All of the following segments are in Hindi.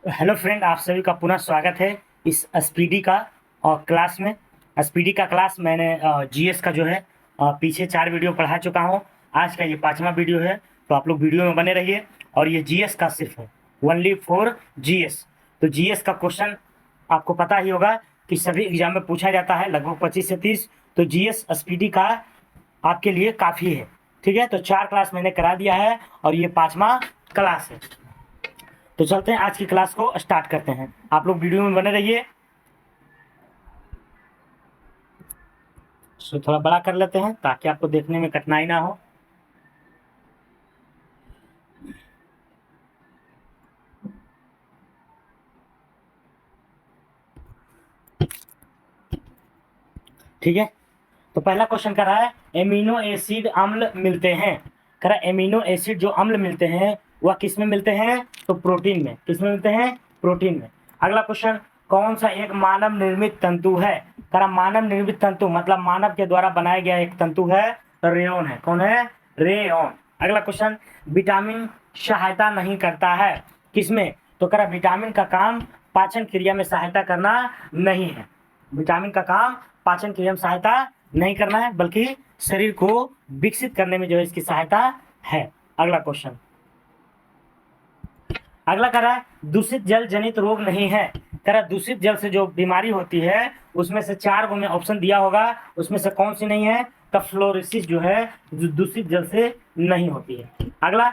हेलो फ्रेंड, आप सभी का पुनः स्वागत है इस स्पीडी का क्लास में। स्पीडी का क्लास मैंने जीएस का जो है पीछे 4 वीडियो पढ़ा चुका हूँ। आज का ये 5वां वीडियो है, तो आप लोग वीडियो में बने रहिए। और ये जीएस का सिर्फ है, ओनली फॉर जीएस। तो जीएस का क्वेश्चन आपको पता ही होगा कि सभी एग्जाम में पूछा जाता है, लगभग 25 से 30। तो जीएस स्पीडी का आपके लिए काफ़ी है। ठीक है, तो 4 क्लास मैंने करा दिया है और ये 5वां क्लास है। तो चलते हैं, आज की क्लास को स्टार्ट करते हैं। आप लोग वीडियो में बने रहिए। सो थोड़ा बड़ा कर लेते हैं ताकि आपको देखने में कठिनाई ना हो। ठीक है, तो पहला क्वेश्चन कर रहा है एमिनो एसिड अम्ल मिलते हैं। कह रहा है एमिनो एसिड जो अम्ल मिलते हैं वह किस में मिलते हैं? तो प्रोटीन में। किस में मिलते हैं? प्रोटीन में। अगला क्वेश्चन, कौन सा एक मानव निर्मित तंतु है? कह रहा मानव निर्मित तंतु मतलब मानव के द्वारा बनाया गया एक तंतु है, तो रेयन है। कौन है? रेयन। अगला क्वेश्चन, विटामिन सहायता नहीं करता है किसमें? तो कह रहा विटामिन का काम पाचन क्रिया में सहायता करना नहीं है। विटामिन का काम पाचन क्रिया में सहायता नहीं करना है, बल्कि शरीर को विकसित करने में जो है इसकी सहायता है। अगला क्वेश्चन, अगला कह रहा है दूषित जल जनित रोग नहीं है। कह रहा दूषित जल से जो बीमारी होती है उसमें से 4 गो में ऑप्शन दिया होगा, उसमें से कौन सी नहीं है? तो फ्लोरोसिस जो है जो दूषित जल से नहीं होती है। अगला,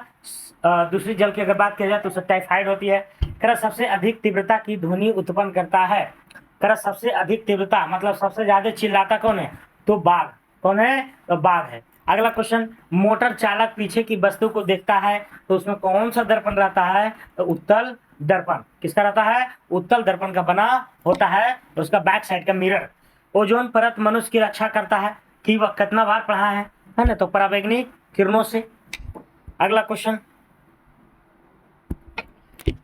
दूषित जल की अगर बात की जाए तो उससे टाइफाइड होती है। कह रहा सबसे अधिक तीव्रता की ध्वनि उत्पन्न करता है। कह रहा सबसे अधिक तीव्रता मतलब सबसे ज्यादा चिल्लाता कौन है? तो बाघ। कौन है? तो बाघ है। अगला क्वेश्चन, मोटर चालक पीछे की वस्तु को देखता है तो उसमें कौन सा दर्पण रहता है? तो उत्तल दर्पण। किसका रहता है? उत्तल दर्पण का बना होता है, तो उसका बैक साइड का मिरर। ओजोन परत मनुष्य की रक्षा करता है कि वह कितना बार पढ़ा है ना? तो पराबैंगनी किरणों से। अगला क्वेश्चन,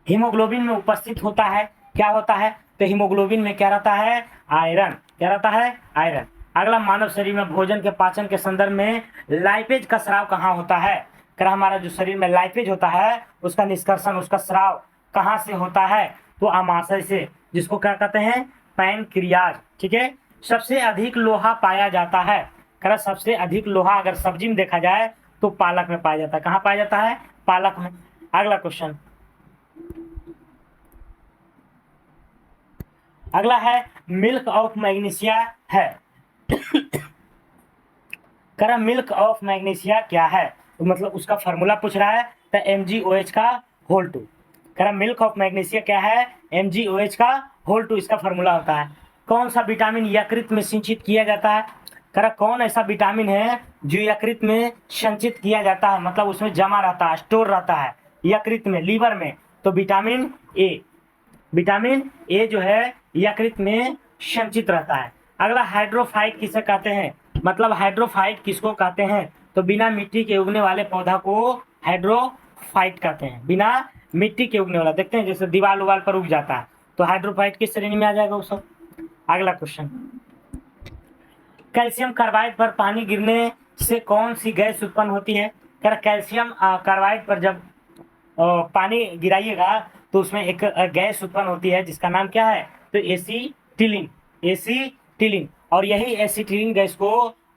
हीमोग्लोबिन में उपस्थित होता है, क्या होता है? तो हीमोग्लोबिन में क्या रहता है? आयरन। क्या रहता है? आयरन। अगला, मानव शरीर में भोजन के पाचन के संदर्भ में लाइपेज का स्राव कहाँ होता है? कर हमारा जो शरीर में लाइपेज होता है उसका निष्कर्षण, उसका स्राव कहाँ से होता है? तो आमाशय से, जिसको क्या कहते हैं? पैनक्रियाज। ठीक है। सबसे अधिक लोहा पाया जाता है। कर सबसे अधिक लोहा अगर सब्जी में देखा जाए तो पालक में पाया जाता है। कहाँ पाया जाता है? पालक में। अगला क्वेश्चन, अगला है मिल्क ऑफ मैग्नीशिया है। करा मिल्क ऑफ मैग्नीशिया क्या है? तो मतलब उसका फॉर्मूला पूछ रहा है, तो MgOH का होल 2। करा मिल्क ऑफ मैग्नीशिया क्या है? MgOH का होल 2 इसका फॉर्मूला होता है। कौन सा विटामिन यकृत में सिंचित किया जाता है? करा कौन ऐसा विटामिन है जो यकृत में संचित किया जाता है, मतलब उसमें जमा रहता है, स्टोर रहता है यकृत में, लीवर में? तो विटामिन ए। विटामिन ए जो है यकृत में संचित रहता है। अगला, हाइड्रोफाइट किसे कहते हैं? मतलब हाइड्रोफाइट किसको कहते हैं? तो बिना मिट्टी के उगने वाले पौधा को हाइड्रोफाइट कहते हैं। बिना मिट्टी के उगने वाला, देखते हैं जैसे दीवार उवाल पर उग जाता है, तो हाइड्रोफाइट किस श्रेणी में आ जाएगा वो सब। अगला क्वेश्चन, कैल्शियम कार्बाइड पर पानी गिरने से कौन सी गैस उत्पन्न होती है? कैल्शियम कार्बाइड पर जब पानी गिराइएगा तो उसमें एक गैस उत्पन्न होती है जिसका नाम क्या है? तो एसीटिलीन। एसीटिलीन। और यही एसीटिलीन गैस को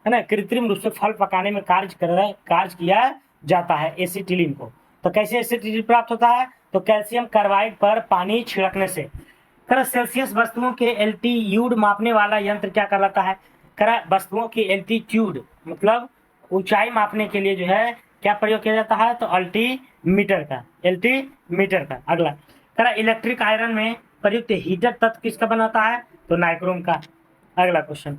है ना कृत्रिम रूप से फल पकाने में कार्य किया जाता है एसीटिलीन को। तो कैसे एसीटिलीन प्राप्त होता है? तो कैल्शियम कार्बाइड पर पानी छिड़कने से। करा सेल्सियस वस्तुओं के एल्टीट्यूड मापने वाला यंत्र क्या कहलाता है? करा वस्तुओं की एल्टीट्यूड मतलब ऊंचाई मापने के लिए जो है क्या प्रयोग किया जाता है? तो अल्टीमीटर का। एल्टीमीटर का। अगला, करा इलेक्ट्रिक आयरन में प्रयुक्त हीटर तत्व किसका बनाता है? तो नाइक्रोम का। अगला क्वेश्चन,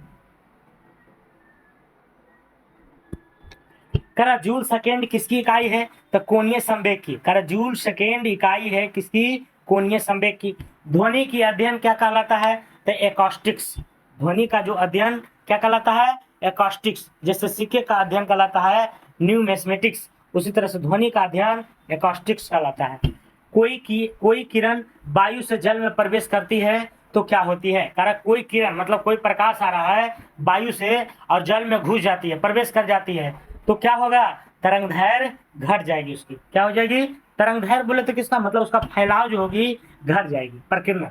करा जूल सेकेंड किसकी इकाई है? तो कोणीय संवेग की। करा जूल सेकेंड इकाई है किसकी? कोणीय संवेग की। ध्वनि की अध्ययन क्या कहलाता है? तो एकॉस्टिक्स। ध्वनि का जो अध्ययन क्या कहलाता है? एकॉस्टिक्स। जैसे सिक्के का अध्ययन कहलाता है न्यूमेस्मेटिक्स, उसी तरह से ध्वनि का अध्ययन एकॉस्टिक्स कहलाता है। कोई किरण वायु से जल में प्रवेश करती है तो क्या होती है? कारण कोई किरण मतलब कोई प्रकाश आ रहा है वायु से और जल में घुस जाती है, प्रवेश कर जाती है, तो क्या होगा? तरंग दैर्घ्य घट जाएगी उसकी। क्या हो जाएगी? तरंगदैर्घ्य बोले तो किसका मतलब उसका फैलाव जो होगी घट जाएगी प्रकीर्णन।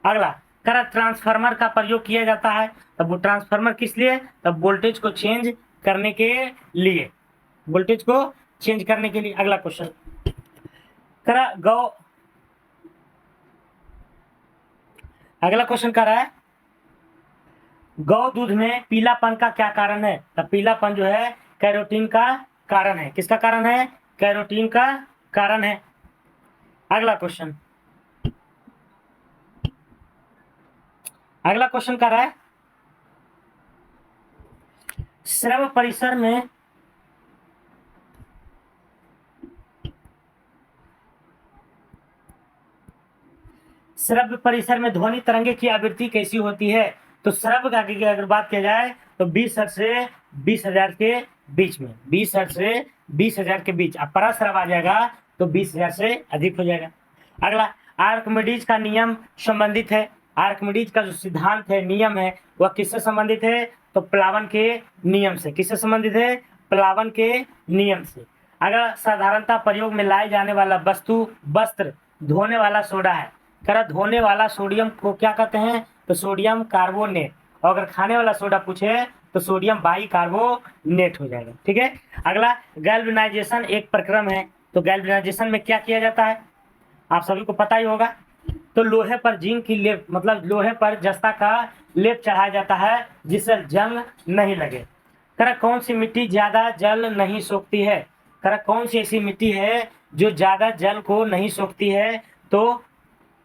अगला करा ट्रांसफार्मर का प्रयोग किया जाता है, तब वो ट्रांसफार्मर किस लिए, तब वोल्टेज को चेंज करने के लिए, वोल्टेज को चेंज करने के लिए। अगला क्वेश्चन करा अगला क्वेश्चन कर रहा है गौ दूध में पीलापन का क्या कारण है, तब पीलापन जो है कैरोटीन का कारण है। किसका कारण है, कैरोटीन का कारण है। अगला क्वेश्चन कर रहा है श्रव्य परिसर में ध्वनि तरंगे की आवृत्ति कैसी होती है, तो श्रव्य का की अगर बात किया जाए तो 20 हर्ट्ज से 20,000 के बीच में, 20 हर्ट्ज से 20,000 के बीच। अब पराश्रव आ जाएगा तो 20,000 से अधिक हो जाएगा। अगला आर्किमिडीज का नियम संबंधित है, आर्किमिडीज का जो सिद्धांत है, नियम है, वह किससे संबंधित है, तो प्लावन के नियम से। किससे संबंधित है, प्लावन के नियम से। अगर साधारणतः प्रयोग में लाए जाने वाला वस्त्र धोने वाला सोडा है, करा धोने वाला सोडियम को क्या कहते हैं, तो सोडियम कार्बोनेट। और अगर खाने वाला सोडा पूछे तो सोडियम बाइकार्बोनेट हो जाएगा। ठीक है। अगला गैल्वेनाइजेशन एक प्रक्रम है, तो गैल्वेनाइजेशन में क्या किया जाता है, आप सभी को पता ही होगा। तो लोहे पर जिंक की लेप, मतलब लोहे पर जस्ता का लेप चढ़ाया जाता है जिससे जंग नहीं लगे। करा कौन सी मिट्टी ज्यादा जल नहीं सोखती है, करा कौन सी ऐसी मिट्टी है जो ज्यादा जल को नहीं सोखती है, तो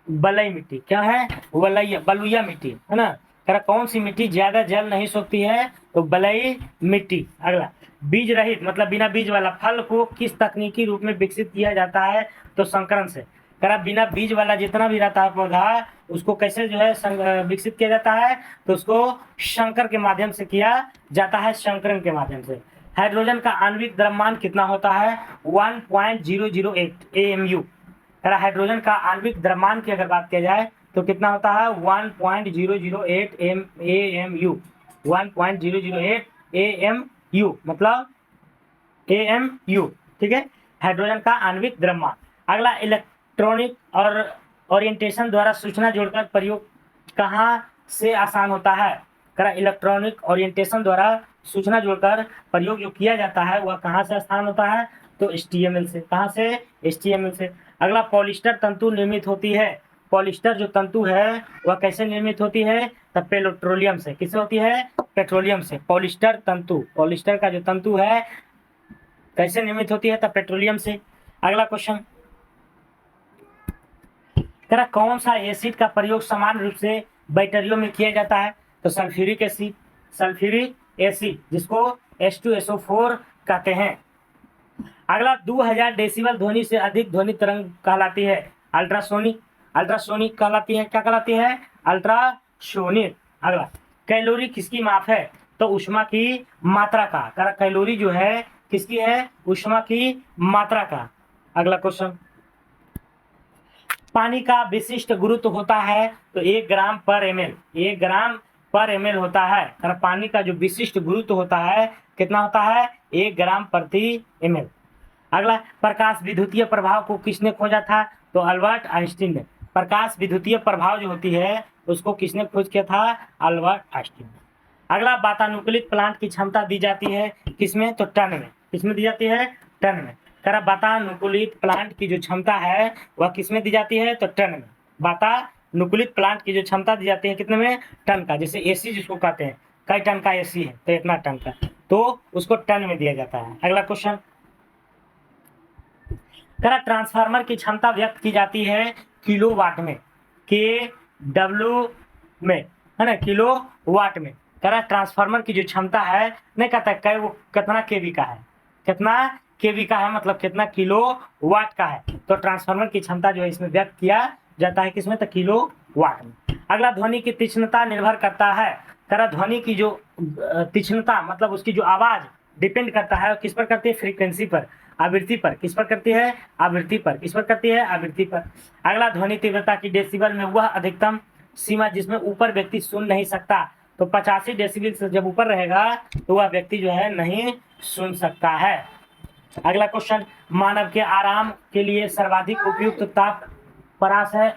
बलुई मिट्टी। क्या है, बलुइया मिट्टी है ना। करा कौन सी मिट्टी ज्यादा जल नहीं सोखती है, तो बलुई मिट्टी। अगला बीज रहित मतलब बिना बीज वाला फल को किस तकनीकी रूप में विकसित किया जाता है, तो संकरण से। करा बिना बीज वाला जितना भी रहता है पौधा, उसको कैसे जो है विकसित किया जाता है, तो उसको संकर के माध्यम से किया जाता है, संकरण के माध्यम से। हाइड्रोजन का आणविक द्रव्यमान कितना होता है, 1.008 AMU। हाइड्रोजन का आणविक द्रव्यमान की अगर बात किया जाए तो कितना होता है, 1.008 AMU, 1.008 AMU मतलब AMU। ठीक है, हाइड्रोजन का आणविक द्रव्यमान। अगला इलेक्ट्रॉनिक और ओरिएंटेशन द्वारा सूचना जोड़कर प्रयोग कहाँ से आसान होता है, करा इलेक्ट्रॉनिक ओरिएंटेशन द्वारा सूचना जोड़कर प्रयोग जो किया जाता है वह कहाँ से आसान होता है, तो HTML से। कहाँ से, HTML से। अगला पॉलिस्टर तंतु निर्मित होती है, पॉलिस्टर जो तंतु है वह कैसे निर्मित होती है, तब पेट्रोलियम से। किससे होती है, पेट्रोलियम से। पॉलिस्टर तंतु, पॉलिस्टर का जो तंतु है कैसे निर्मित होती है, तब पेट्रोलियम से। अगला क्वेश्चन करा कौन सा एसिड का प्रयोग समान रूप से बैटरियों में किया जाता है, तो सल्फ्यूरिक एसिड, सल्फ्यूरिक एसिड जिसको H2SO4 कहते हैं। अगला 2000 डेसिबल ध्वनि से अधिक ध्वनि तरंग कहलाती है अल्ट्रासोनिक, अल्ट्रासोनिक कहलाती है। क्या कहलाती है, अल्ट्रासोनिक। अगला कैलोरी किसकी माप है, तो ऊष्मा की मात्रा का। कैलोरी जो है किसकी है, ऊष्मा की मात्रा का। अगला क्वेश्चन पानी का विशिष्ट गुरुत्व होता है, तो 1 ग्राम पर ml, 1 ग्राम पर ml होता है। पानी का जो विशिष्ट गुरुत्व होता है कितना होता है, 1 ग्राम प्रति ml। अगला प्रकाश विद्युतीय प्रभाव को किसने खोजा था, तो अल्बर्ट आइंस्टीन ने। प्रकाश विद्युतीय प्रभाव जो होती है उसको किसने खोज किया था, अल्बर्ट आइंस्टीन ने। अगला वातानुकूलित प्लांट की क्षमता दी जाती है किसमें, तो टन में। किसमें दी जाती है, टन में। वातानुकूलित प्लांट की जो क्षमता है वह किसमें दी जाती है, तो टन में। वातानुकूलित प्लांट की जो क्षमता दी जाती है कितने में, टन का। जैसे AC जिसको कहते हैं, कई टन का AC है तो इतना टन का, तो उसको टन में दिया जाता है। अगला क्वेश्चन ट्रांसफार्मर की क्षमता व्यक्त की जाती है किलोवाट में, KW में, है ना, किलोवाट में। ट्रांसफार्मर की जो क्षमता है, नहीं कहता है वो कितना KV का है, कितना KV का है, मतलब कितना किलोवाट का है। तो ट्रांसफार्मर की क्षमता जो है इसमें व्यक्त किया जाता है किसमें, तो किलोवाट में। अगला ध्वनि की तीक्ष्णता निर्भर करता है, ध्वनि की जो तीक्ष्णता मतलब उसकी जो आवाज डिपेंड करता है किस पर करती है, फ्रीक्वेंसी पर, आवृत्ति पर। किस पर करती है, आवृत्ति पर। किस पर करती है, आवृत्ति पर। अगला ध्वनि तीव्रता की डेसिबल में वह अधिकतम सीमा जिसमें ऊपर व्यक्ति सुन नहीं सकता, तो 85 डेसिबल से जब ऊपर रहेगा तो वह व्यक्ति जो है नहीं सुन सकता है। अगला क्वेश्चन, मानव के आराम के लिए सर्वाधिक उपयुक्त ताप परास है।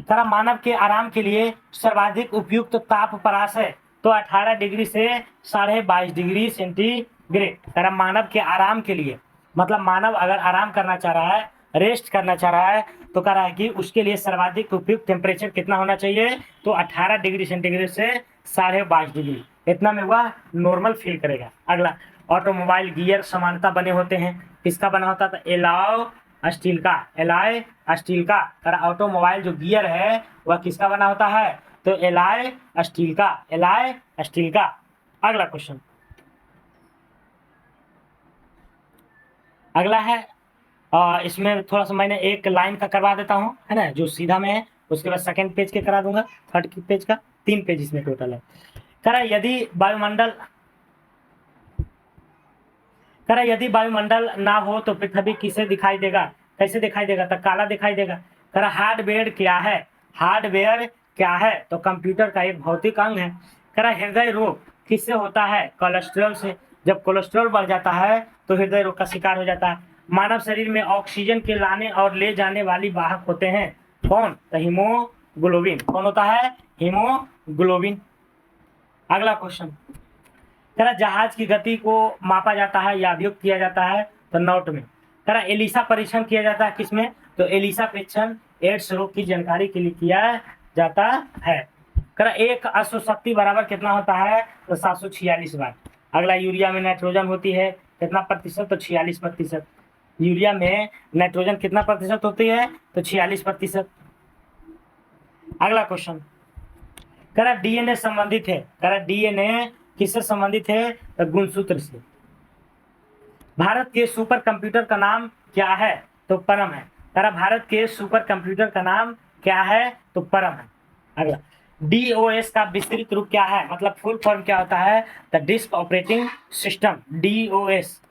करा मानव के आराम के लिए सर्वाधिक उपयुक्त ताप परास है तो 18 डिग्री से 22.5 डिग्री सेंटीग्रेड। करा मानव के आराम के लिए, मतलब मानव अगर आराम करना चाह रहा है, रेस्ट करना चाह रहा है, तो कह रहा है कि उसके लिए सर्वाधिक उपयुक्त टेम्परेचर कितना होना चाहिए, तो 18 डिग्री सेंटीग्रेड से 22.5 डिग्री, इतना में वह नॉर्मल फील करेगा। अगला, ऑटोमोबाइल गियर समानता बने होते हैं, किसका बना होता था, एलॉय स्टील का, एलॉय स्टील का। ऑटोमोबाइल जो गियर है वह किसका बना होता है, तो एलॉय स्टील का, एलॉय स्टील का। अगला क्वेश्चन, अगला है इसमें थोड़ा सा मैंने एक लाइन का करवा देता हूँ, है ना, जो सीधा में है, उसके बाद सेकंड पेज के करा दूंगा, थर्ड पेज का, 3 पेज इसमें टोटल है। यदि वायुमंडल ना हो तो पृथ्वी किसे दिखाई देगा, कैसे दिखाई देगा, तो काला दिखाई देगा। हार्डवेयर क्या है, हार्डवेयर क्या है, तो कंप्यूटर का एक भौतिक अंग है। हृदय रोग किससे होता है, कोलेस्ट्रॉल से। जब कोलेस्ट्रॉल बढ़ जाता है तो हृदय रोग का शिकार हो जाता है। मानव शरीर में ऑक्सीजन के लाने और ले जाने वाली वाहक होते हैं, कौन, तो हीमोग्लोबिन। कौन होता है, हीमोग्लोबिन। अगला क्वेश्चन, जहाज की गति को मापा जाता है या अभियुक्त किया जाता है, तो नॉट में। एलिसा परीक्षण किया जाता है किसमें, तो एलिसा परीक्षण एड्स रोग की जानकारी के लिए किया जाता है। एक अश्वशक्ति बराबर कितना होता है, तो 746 बार। अगला, यूरिया में नाइट्रोजन होती है कितना प्रतिशत, तो 46%। यूरिया में नाइट्रोजन कितना प्रतिशत होती है, तो 46%। अगला क्वेश्चन, डीएनए संबंधित है, डीएनए किससे संबंधित है, तो गुणसूत्र से। भारत के सुपर कंप्यूटर का नाम क्या है, तो परम है। भारत के सुपर कंप्यूटर का नाम क्या है, तो परम है। अगला, डीओएस का विस्तृत रूप क्या है, मतलब फुल फॉर्म क्या होता है, the disk operating system, DOS.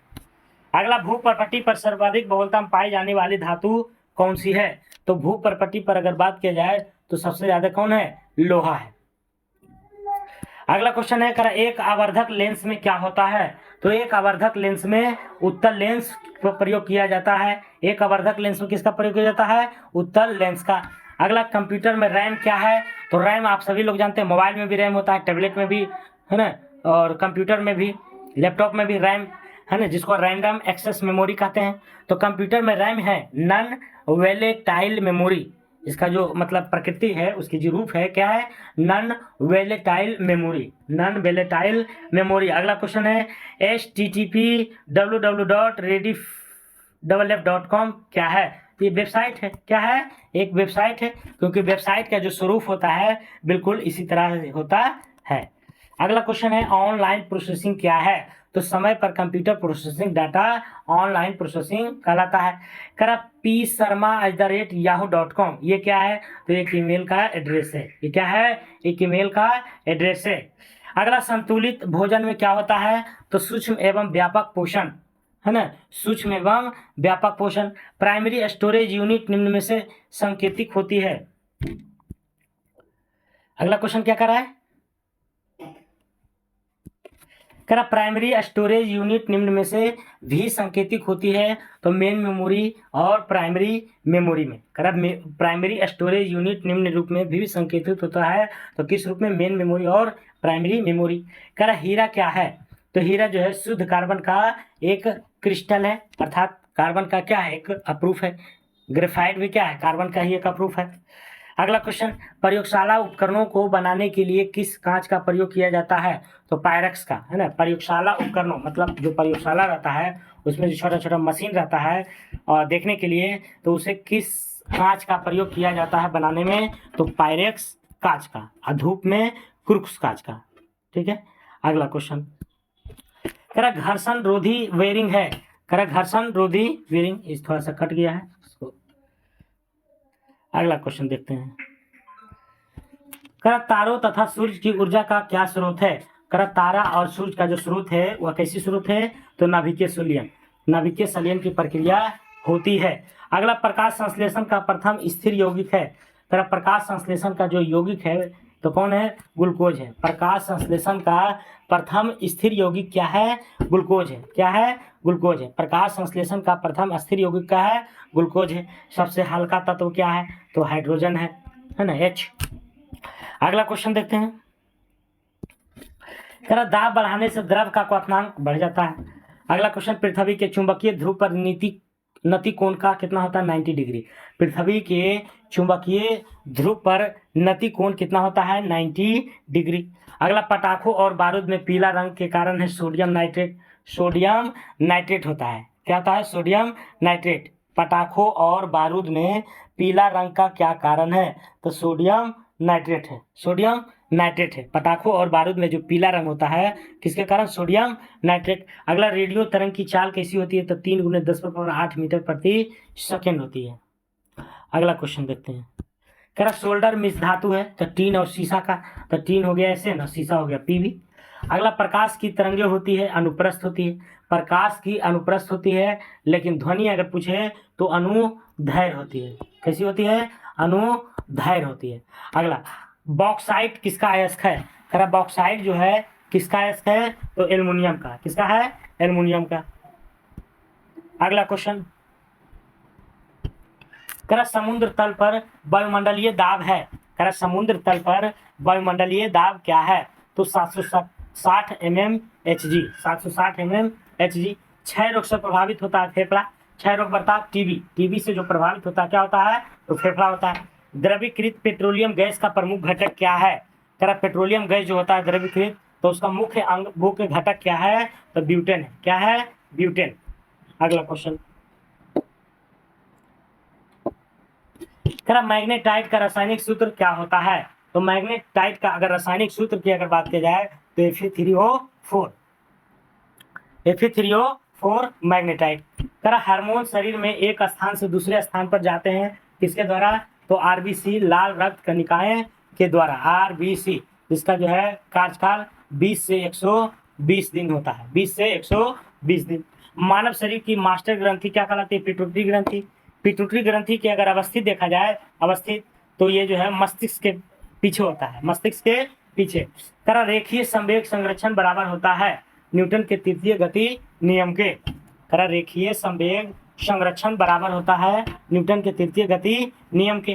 अगला, भूपर्पट्टी पर सर्वाधिक बहुलता में पाई जाने वाली धातु कौन सी है, तो भूपर्पट्टी पर अगर बात किया जाए तो सबसे ज्यादा कौन है, लोहा है। अगला क्वेश्चन है, एक आवर्धक लेंस में क्या होता है, तो एक आवर्धक लेंस में उत्तल लेंस का प्रयोग किया जाता है। एक आवर्धक लेंस में किसका प्रयोग किया जाता है, उत्तल लेंस का। अगला, कंप्यूटर में रैम क्या है, तो रैम आप सभी लोग जानते हैं, मोबाइल में भी रैम होता है, टैबलेट में भी, है ना, और कंप्यूटर में भी, लैपटॉप में भी रैम, है ना, जिसको रैंडम एक्सेस मेमोरी कहते हैं। तो कंप्यूटर में रैम है नॉन वोलेटाइल मेमोरी, इसका जो मतलब प्रकृति है, उसकी जो रूप है क्या है, non volatile memory, non volatile memory. अगला क्वेश्चन है, http://www.rediff.com क्या है, ये वेबसाइट है, क्या है, एक वेबसाइट है, क्योंकि वेबसाइट का जो स्वरूप होता है बिल्कुल इसी तरह होता है। अगला क्वेश्चन है, ऑनलाइन प्रोसेसिंग क्या है, तो समय पर computer processing data online processing कहलाता है। psharma@yahoo.com ये क्या है, तो एक ईमेल का एड्रेस है, ये क्या है, एक ईमेल का एड्रेस है। अगला, संतुलित भोजन में क्या होता है, तो सूक्ष्म एवं व्यापक पोषण, है ना, सूक्ष्म एवं व्यापक पोषण। प्राइमरी स्टोरेज यूनिट निम्न में से सांकेतिक होती है। अगला क्वेश्चन क्या कर रहा है, प्राइमरी स्टोरेज यूनिट निम्न में से भी संकेतिक होती है, तो मेन मेमोरी और प्राइमरी मेमोरी में। प्राइमरी स्टोरेज यूनिट निम्न रूप में भी संकेतित होता है, तो किस रूप में, मेन मेमोरी और प्राइमरी मेमोरी। हीरा क्या है, तो हीरा जो है शुद्ध कार्बन का एक क्रिस्टल है, अर्थात कार्बन का क्या है, एक अप्रूफ है। ग्रेफाइट भी क्या है, कार्बन का ही एक अप्रूफ है। अगला क्वेश्चन, प्रयोगशाला उपकरणों को बनाने के लिए किस कांच का प्रयोग किया जाता है, तो पायरेक्स का, है ना। प्रयोगशाला उपकरणों मतलब जो प्रयोगशाला रहता है उसमें जो छोटा छोटा मशीन रहता है और देखने के लिए, तो उसे किस कांच का प्रयोग किया जाता है बनाने में, तो पायरेक्स कांच का, धूप में क्रुक्स कांच का, ठीक है। अगला क्वेश्चन, घर्षण रोधी वेयरिंग है, घर्षण रोधी वेयरिंग, इस थोड़ा सा कट गया है इसको। अगला क्वेश्चन देखते हैं, तारों तथा सूर्य की ऊर्जा का क्या स्रोत है, तारा और सूर्य का जो स्रोत है वह कैसी स्रोत है, तो नाभिकीय संलयन, नाभिकीय संलयन की प्रक्रिया होती है। अगला, प्रकाश संश्लेषण का प्रथम स्थिर यौगिक है, प्रकाश संश्लेषण का जो यौगिक है तो कौन है? ग्लूकोज है। प्रकाश संश्लेषण का प्रथम स्थिर यौगिक क्या है? ग्लूकोज है। क्या है? ग्लूकोज है। प्रकाश संश्लेषण का प्रथम स्थिर यौगिक क्या है? ग्लूकोज है। सबसे हल्का तत्व क्या है? तो हाइड्रोजन है ना, H। अगला क्वेश्चन देखते हैं। दाब बढ़ाने से द्रव का क्वथनांक बढ़ जाता है। अगला क्वेश्चन, पृथ्वी के चुंबकीय ध्रुव पर नति कोण का कितना होता है? 90 डिग्री। पृथ्वी के चुंबकीय ध्रुव पर नति कोण कितना होता है? 90 डिग्री। अगला, पटाखों और बारूद में पीला रंग के कारण है सोडियम नाइट्रेट। सोडियम नाइट्रेट होता है। क्या होता है? Sodium nitrate. पटाखों और बारूद में पीला रंग का क्या कारण है? तो सोडियम नाइट्रेट है। सोडियम नाइट्रेट है। पटाखों और बारूद में जो पीला रंग होता है किसके कारण? Sodium nitrate. अगला, रेडियो तरंग की चाल कैसी होती है? तो 3 × 10⁸ मीटर प्रति सेकेंड होती है। अगला क्वेश्चन देखते हैं। सोल्डर मिश्र धातु है, तो टीन और शीशा का, तो टीन हो गया ऐसे ना, शीशा हो गया पीवी। अगला, प्रकाश की तरंगें होती है, अनुप्रस्थ होती है। प्रकाश की अनुप्रस्थ होती है, लेकिन ध्वनि अगर पूछे तो अनुदैर्घ्य होती है। कैसी होती है? अनुदैर्घ्य होती है। अगला, बॉक्साइट किसका अयस्क है? बॉक्साइट जो है किसका अयस्क है? तो एल्युमिनियम का। किसका है? एल्युमिनियम का। अगला क्वेश्चन, समुद्र तल पर वायुमंडलीय दाब है। समुद्र तल पर वायुमंडलीय दाब क्या है? तो 760 mmHg। 760 mmHg। क्षय रोग से प्रभावित होता है फेफड़ा। क्षय रोग बर्ताव टीबी से जो प्रभावित होता है क्या होता है? तो फेफड़ा होता है। द्रवीकृत पेट्रोलियम गैस का प्रमुख घटक क्या है? पेट्रोलियम गैस जो होता है द्रवीकृत, तो उसका मुख्य अंग मुख्य घटक क्या है? तो ब्यूटेन है। क्या है? ब्यूटेन। अगला क्वेश्चन, मैग्नेटाइट का रासायनिक सूत्र क्या होता है? तो मैग्नेटाइट का अगर रासायनिक सूत्र की अगर बात की जाए तो Fe3O4 मैग्नेटाइट। हार्मोन शरीर में एक स्थान से दूसरे स्थान पर जाते हैं किसके द्वारा? तो आरबीसी, लाल रक्त कणिकाएं के द्वारा। आरबीसी, इसका जो है कार्यकाल 20 से 120 दिन होता है। 20 से 120 दिन। मानव शरीर की मास्टर ग्रंथि क्या कहलाती है? पिट्यूटरी ग्रंथि। पिट्यूटरी ग्रंथि की अगर अवस्थित देखा जाए, तो ये जो है मस्तिष्क के पीछे होता है। मस्तिष्क के पीछे। रेखीय संवेग संरक्षण बराबर होता है न्यूटन के तृतीय गति नियम के। रेखीय संवेग संरक्षण बराबर होता है न्यूटन के तृतीय गति नियम के।